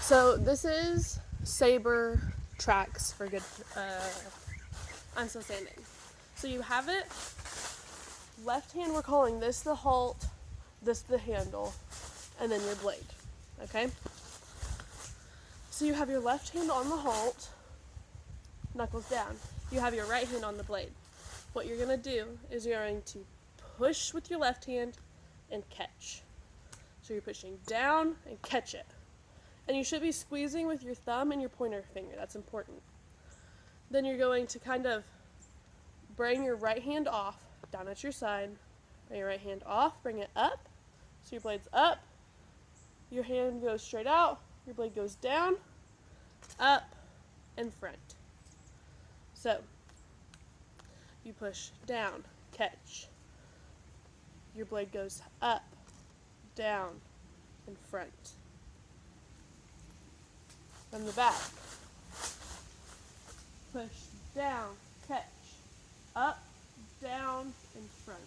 So this is Sabre tracks for good. I'm still standing. So you have it. Left hand, we're calling this the halt, this the handle, and then your blade. Okay? So you have your left hand on the halt, knuckles down. You have your right hand on the blade. What you're going to do is you're going to push with your left hand and catch. So you're pushing down and catch it. And you should be squeezing with your thumb and your pointer finger. That's important. Then you're going to kind of bring your right hand off, down at your side. Bring your right hand off, bring it up. So your blade's up. Your hand goes straight out. Your blade goes down, up, and front. So you push down, catch. Your blade goes up, down, and front. From the back. Push down, catch, up, down, and front.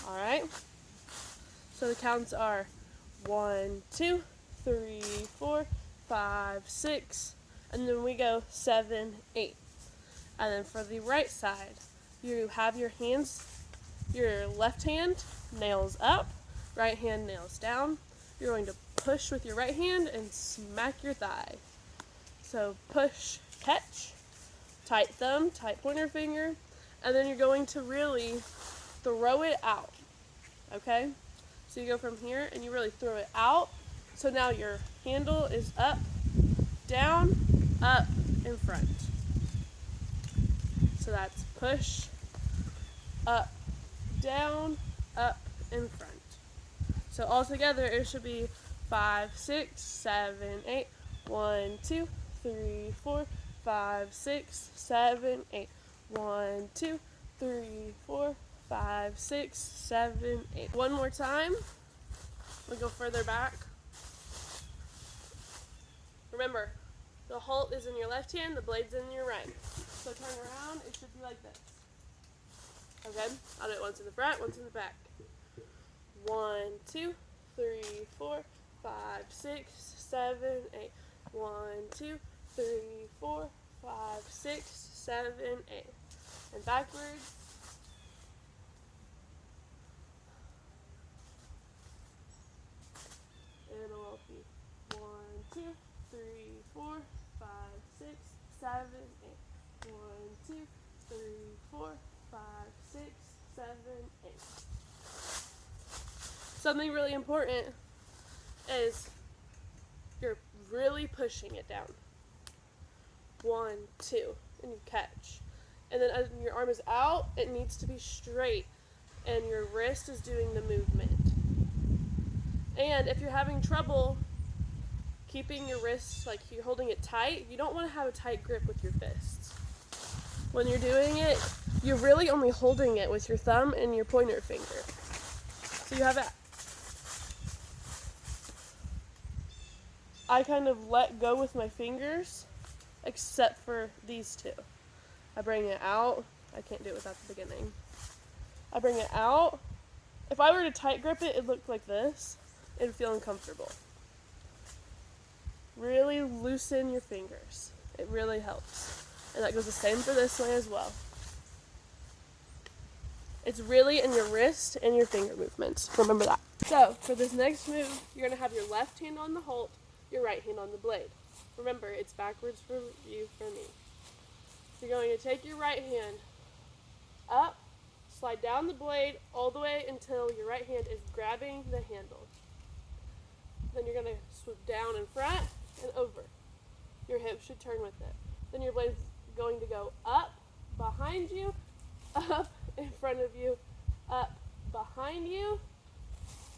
Alright? So the counts are 1, 2, 3, 4, 5, 6, and then we go 7, 8. And then for the right side, you have your hands, your left hand nails up, right hand nails down. You're going to push with your right hand and smack your thigh. So push, catch, tight thumb, tight pointer finger, and then you're going to really throw it out. Okay? So you go from here and you really throw it out. So now your handle is up, down, up, in front. So that's push, up, down, up, in front. So all together it should be 5, 6, 7, 8. 1, 2, 3, 4, 5, 6, 7, 8. 1, 2, 3, 4, 5, 6, 7, 8. One more time. We go further back. Remember, the halt is in your left hand, the blade's in your right. So turn around, it should be like this. Okay? I'll do it once in the front, once in the back. 1, 2, 3, 4, 5, 6, 7, 8. 1, 2, 3, 4, 5, 6, 7, 8. And backwards. It'll be 1, 2, 3, 4, 5, 6, 7, 8. 1, 2, 3, 4, 5, 6, 7, 8. Something really important is you're really pushing it down. 1, 2, and you catch. And then as your arm is out, it needs to be straight, and your wrist is doing the movement. And if you're having trouble keeping your wrist, like you're holding it tight, you don't want to have a tight grip with your fists. When you're doing it, you're really only holding it with your thumb and your pointer finger. So you have it. I kind of let go with my fingers, except for these two. I bring it out. I can't do it without the beginning. I bring it out. If I were to tight grip it, it'd look like this. It'd feel uncomfortable. Really loosen your fingers. It really helps. And that goes the same for this way as well. It's really in your wrist and your finger movements. Remember that. So, for this next move, you're going to have your left hand on the halt, your right hand on the blade. Remember, it's backwards for you, for me. So you're going to take your right hand up, slide down the blade all the way until your right hand is grabbing the handle. Then you're going to swoop down in front and over. Your hip should turn with it. Then your blade's going to go up, behind you, up, in front of you, up, behind you,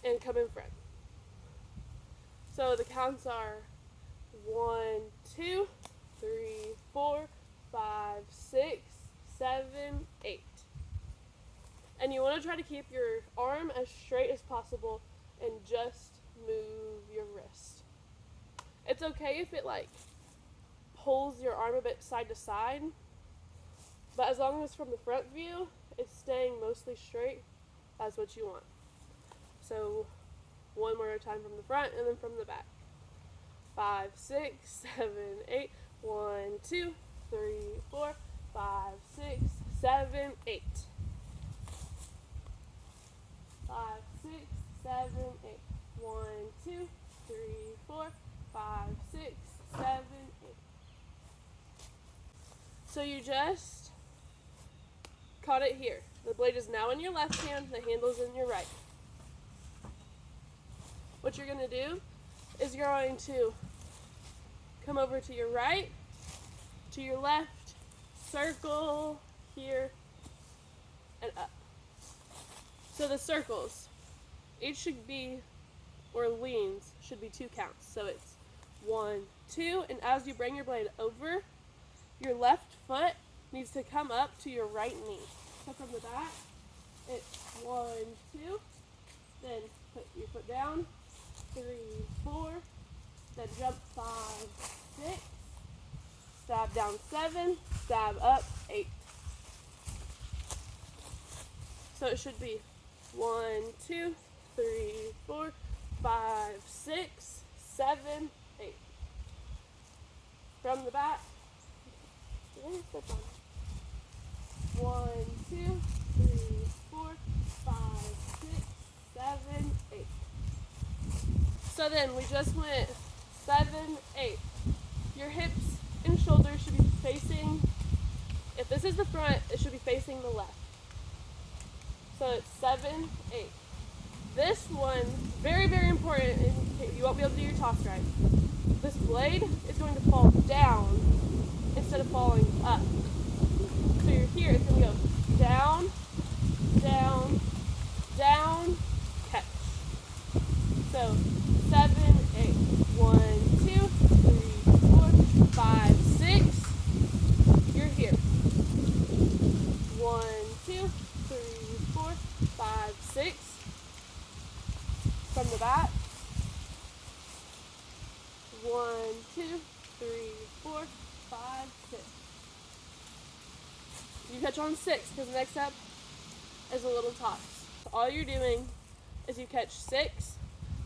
and come in front. So the counts are 1, 2, 3, 4, 5, 6, 7, 8. And you want to try to keep your arm as straight as possible and just move your wrist. It's okay if it pulls your arm a bit side to side, but as long as from the front view it's staying mostly straight, that's what you want. So one more time from the front and then from the back. 5, 6, 7, 8. 1, 2, 3, 4, 5, 6, 7, 8. 5, 6, 7, 8. 1, 2, 3, 4, 5, 6, 7, 8. So you just caught it here. The blade is now in your left hand, the handle's in your right. What you're going to do is you're going to come over to your right, to your left, circle here, and up. So the circles, each should be, or leans, should be 2 counts. So it's 1, 2, and as you bring your blade over, your left foot needs to come up to your right knee. So from the back, it's 1, 2, then put your foot down, 3, 4, then jump 5, 6, stab down 7, stab up 8. So it should be 1, 2, 3, 4, 5, 6, 7, 8. From the back, 1, 2, 3, 4, 5, 6, 7, 8. So then we just went 7, 8. Your hips and shoulders should be facing, if this is the front, it should be facing the left. So it's 7, 8. This one, very, very important, you won't be able to do your toss right. This blade is going to fall down instead of falling up. So you're here, it's going to go down, down, down, catch. So 7, 8. 1, 2, 3, 4, 5, 6. You're here. 1, 2, 3, 4, 5, 6. From the back. 1, 2, 3, 4, 5, 6. You catch on 6 because the next step is a little toss. All you're doing is you catch 6,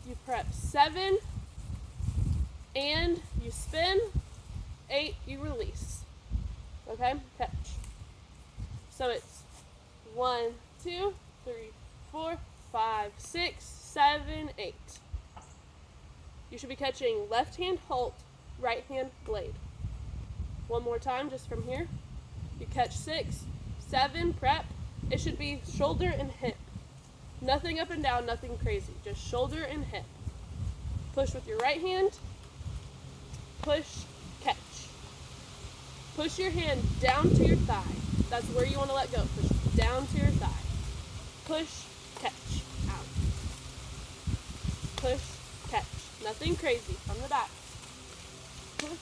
you prep 7, and you spin, 8, you release. Okay? Catch. So it's 1, 2, 3, 4, 5, 6, 7, 8. You should be catching left hand halt, right hand blade. One more time, just from here. You catch 6, 7, prep. It should be shoulder and hip. Nothing up and down, nothing crazy. Just shoulder and hip. Push with your right hand. Push, catch. Push your hand down to your thigh. That's where you want to let go. Push down to your thigh. Push, catch, out. Push, catch. Nothing crazy. From the back. Push,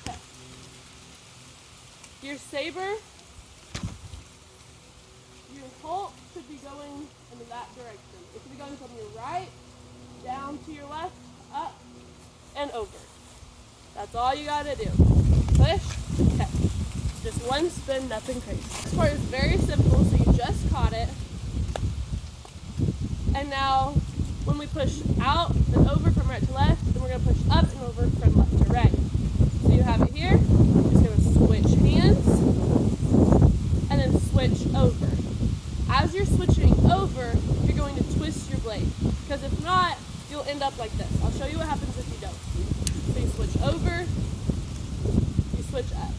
catch. Your saber, your halt should be going in that direction. It should be going from your right, down to your left, up, and over. That's all you gotta do. Push, catch. Just one spin, nothing crazy. This part is very simple, so you just caught it. And now, when we push out and over from right to left, then we're gonna push up and over from left to right. So you have it here. Just gonna switch hands, and then switch over. As you're switching over, you're going to twist your blade. Because if not, you'll end up like this. I'll show you what happens if you don't. So you switch over, you switch up.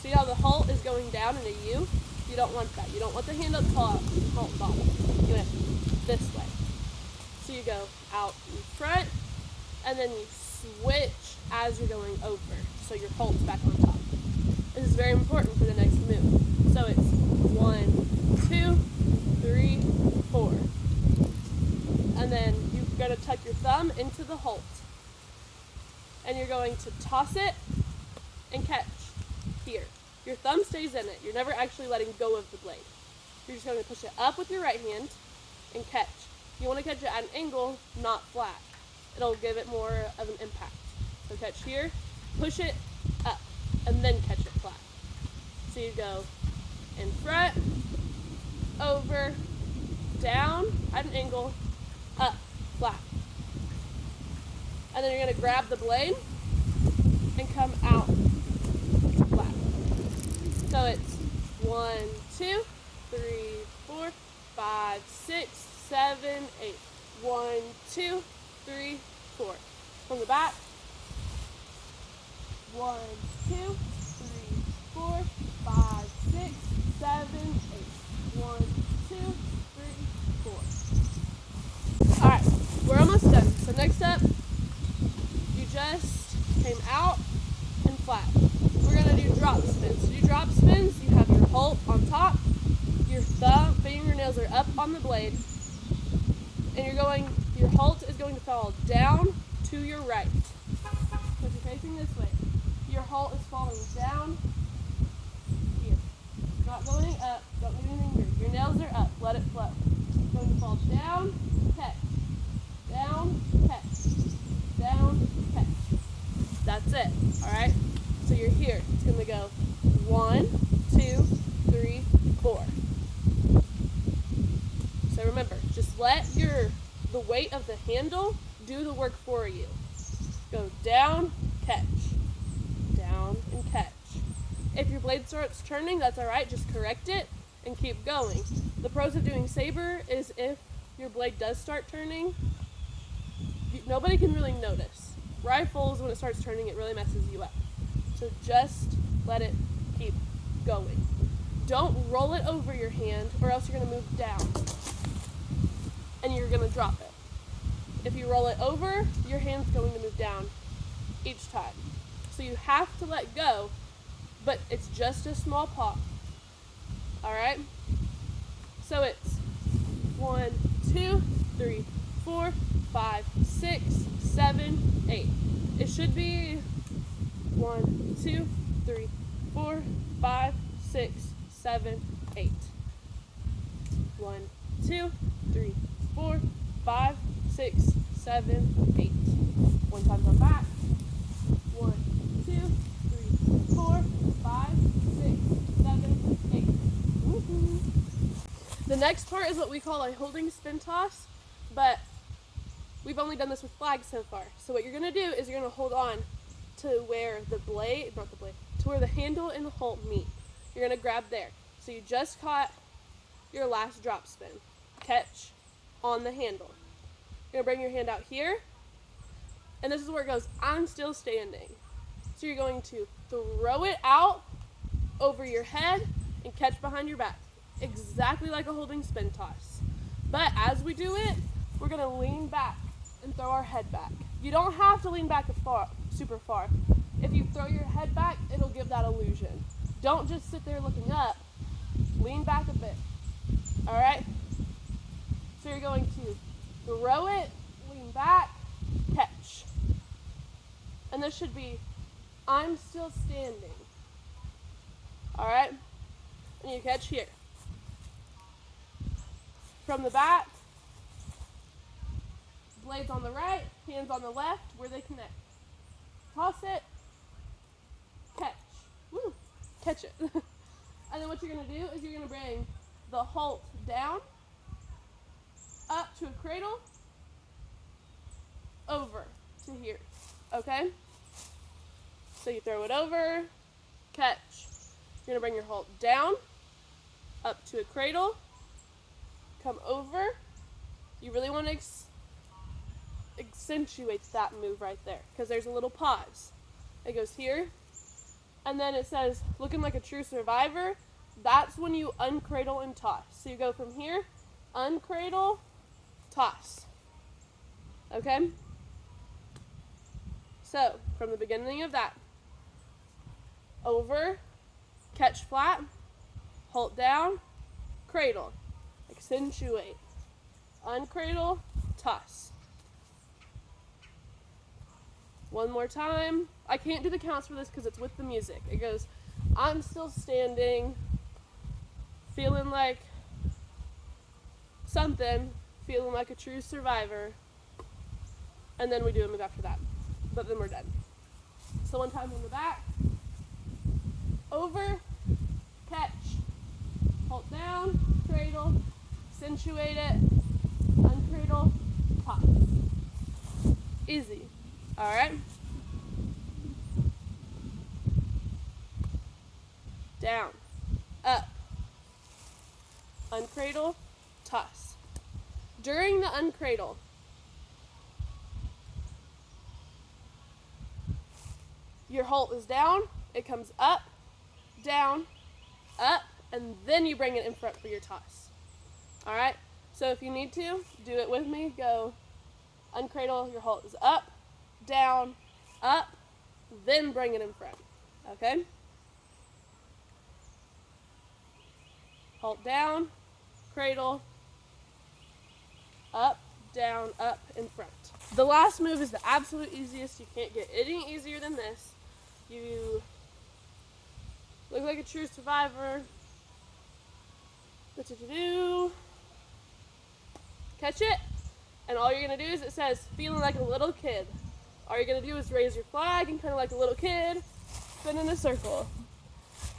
See how the halt is going down in a U? You don't want that. You don't want the hand up top, halt bottom. You want it this way. So you go out in front, and then you switch as you're going over. So your halt's back on top. This is very important for the next move. So it's 1, 2, 3, 4. And then you're going to tuck your thumb into the halt. And you're going to toss it and catch here. Your thumb stays in it. You're never actually letting go of the blade. You're just going to push it up with your right hand and catch. You want to catch it at an angle, not flat. It'll give it more of an impact. So catch here, push it up, and then catch it flat. So you go in front, over, down at an angle, up, flat. And then you're going to grab the blade and come out flat. So it's 1, 2, 3, 4, 5, 6, 7, 8. 1, 2, 3, 4. From the back. 1, 2, 3, 4, 5, 6, 7, 8. 1, 2, 3, 4. Alright, we're almost done. So next up, you just came out and flat. We're going to do drop spins. To do drop spins, you have your Holt on top, your thumb, fingernails are up on the blade, and your Holt is going to fall down to your right. So if you're facing this way, your Holt is falling down here. Not going up, don't do anything weird. Your nails are up, let it flow. It's going to fall down, catch, down, catch, down, catch. That's it, alright? So you're here. It's going to go 1, 2, 3, 4. So remember, just let the weight of the handle do the work for you. Go down, catch, down, and catch. If your blade starts turning, that's alright, just correct it and keep going. The pros of doing Sabre is if your blade does start turning, nobody can really notice. Rifles, when it starts turning, it really messes you up. So just let it keep going. Don't roll it over your hand or else you're going to move down and you're going to drop it. If you roll it over, your hand's going to move down each time. So you have to let go, but it's just a small pop. Alright? So it's 1, 2, 3, 4, 5, 6, 7, 8. It should be 1, 2, 3, 4, 5, 6, 7, 8. 1, 2, 3, 4, 5, 6, 7, 8. One time on back. 1, 2, 3, 4, 5, 6, 7, 8. Woo-hoo. The next part is what we call a holding spin toss, but we've only done this with flags so far. So what you're going to do is you're going to hold on to where to where the handle and the Holt meet. You're going to grab there. So you just caught your last drop spin. Catch on the handle. You're going to bring your hand out here, and this is where it goes, I'm still standing. So you're going to throw it out over your head and catch behind your back. Exactly like a holding spin toss. But as we do it, we're going to lean back and throw our head back. You don't have to lean back super far. If you throw your head back, it'll give that illusion. Don't just sit there looking up. Lean back a bit. Alright? So you're going to throw it, lean back, catch. And this should be, I'm still standing. Alright? And you catch here. From the back, blades on the right, hands on the left, where they connect. Toss it, catch. Woo, catch it. And then what you're going to do is you're going to bring the Holt down, up to a cradle, over to here. Okay? So you throw it over, catch. You're going to bring your Holt down, up to a cradle, come over. You really want to accentuate that move right there because there's a little pause. It goes here, and then it says, looking like a true survivor. That's when you uncradle and toss. So you go from here, uncradle, toss. Okay? So, from the beginning of that, over, catch flat, Holt down, cradle, accentuate, uncradle, toss. One more time. I can't do the counts for this because it's with the music. It goes, I'm still standing, feeling like something, feeling like a true survivor, and then we do a move after that. But then we're done. So one time on the back, over, catch, hold down, cradle, accentuate it, uncradle, toss. Easy. Alright? down, up, uncradle, toss. During the uncradle, your halt is down, it comes up, down, up, and then you bring it in front for your toss. All right? So if you need to, do it with me. Go uncradle, your halt is up, down, up, then bring it in front. Okay? Halt down, cradle, up, down, up, in front. The last move is the absolute easiest. You can't get any easier than this. You look like a true survivor. What you do? Catch it, and all you're gonna do is, it says feeling like a little kid. All you're gonna do is raise your flag and kind of like a little kid, spin in a circle,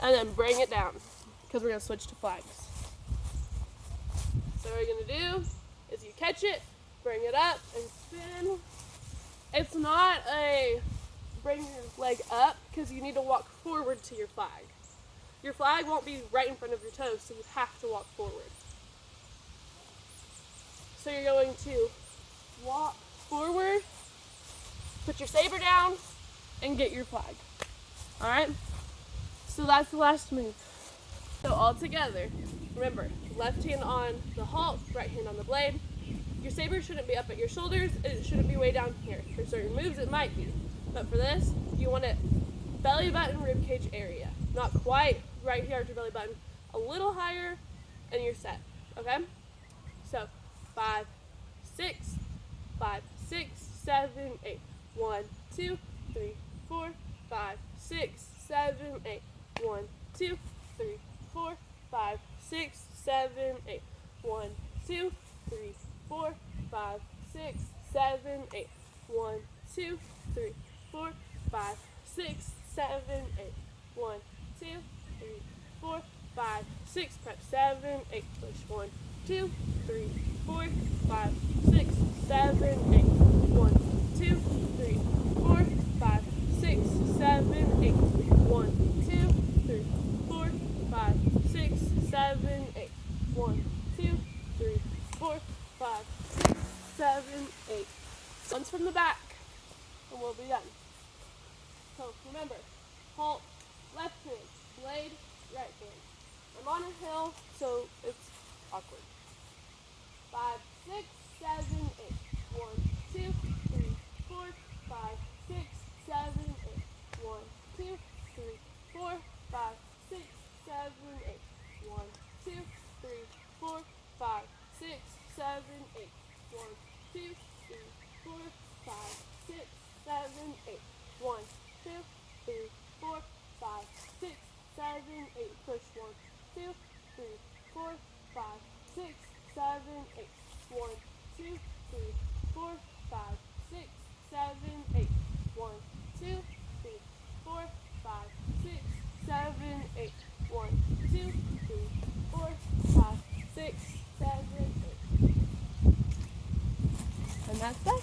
and then bring it down, because we're gonna switch to flags. So what you're gonna do is you catch it, bring it up, and spin. It's not a bring your leg up, because you need to walk forward to your flag. Your flag won't be right in front of your toes, so you have to walk forward. So you're going to walk forward, put your saber down, and get your flag. All right? So that's the last move. So all together, remember, left hand on the halt, right hand on the blade. Your saber shouldn't be up at your shoulders, and it shouldn't be way down here. For certain moves, it might be. But for this, you want it belly button, rib cage area. Not quite right here at your belly button, a little higher, and you're set. Okay? So 5, 6, 5, 6, 7, 8. 1, 2, 3, 4, 5, 6, 7, 8. 1, 2, 3, 4, 5, 6, 7, 8. 1, 2, 3, 4, 5, 6, 7, 8. 1, 2, 3, 4, 5, 6, 7, 8. 1, 2, 3, 4, 5, 6. Prep 7, 8. Push 1, 2, 3, 4, 5, 6, 7, 8. 1, 2, 3, 4, 5, 6, 7, 8. 1, 2, 3, 4, 5, 6, 7, 8. 1, 2, 3, 4, 5, 6, 7, 8. Once from the back, and we'll be done. So remember, halt, left hand, blade, right hand. I'm on a hill, so it's awkward. 5, 6, 7, 8. 1, 2, 3, 4, 5, 6, 7, 8. 1, 2, 3, 4, 5, 6, 7, 8. 1, 2, 3, 4, 5, 6, 7, 8. 1, 2, 3, 4, 5, 6, 7, 8. 1, 2, 3, 4, 5, 6, 7, 8. Push 1, 2, 3, 4, 5, 6, 7, 8. 1, 2, 3, 4, 5, 6, 7, 8. 1, 2, 3, 4, 5, 6, 7, 8. 1, 2, 3, 4, 5, 6, 7, 8. And that's that.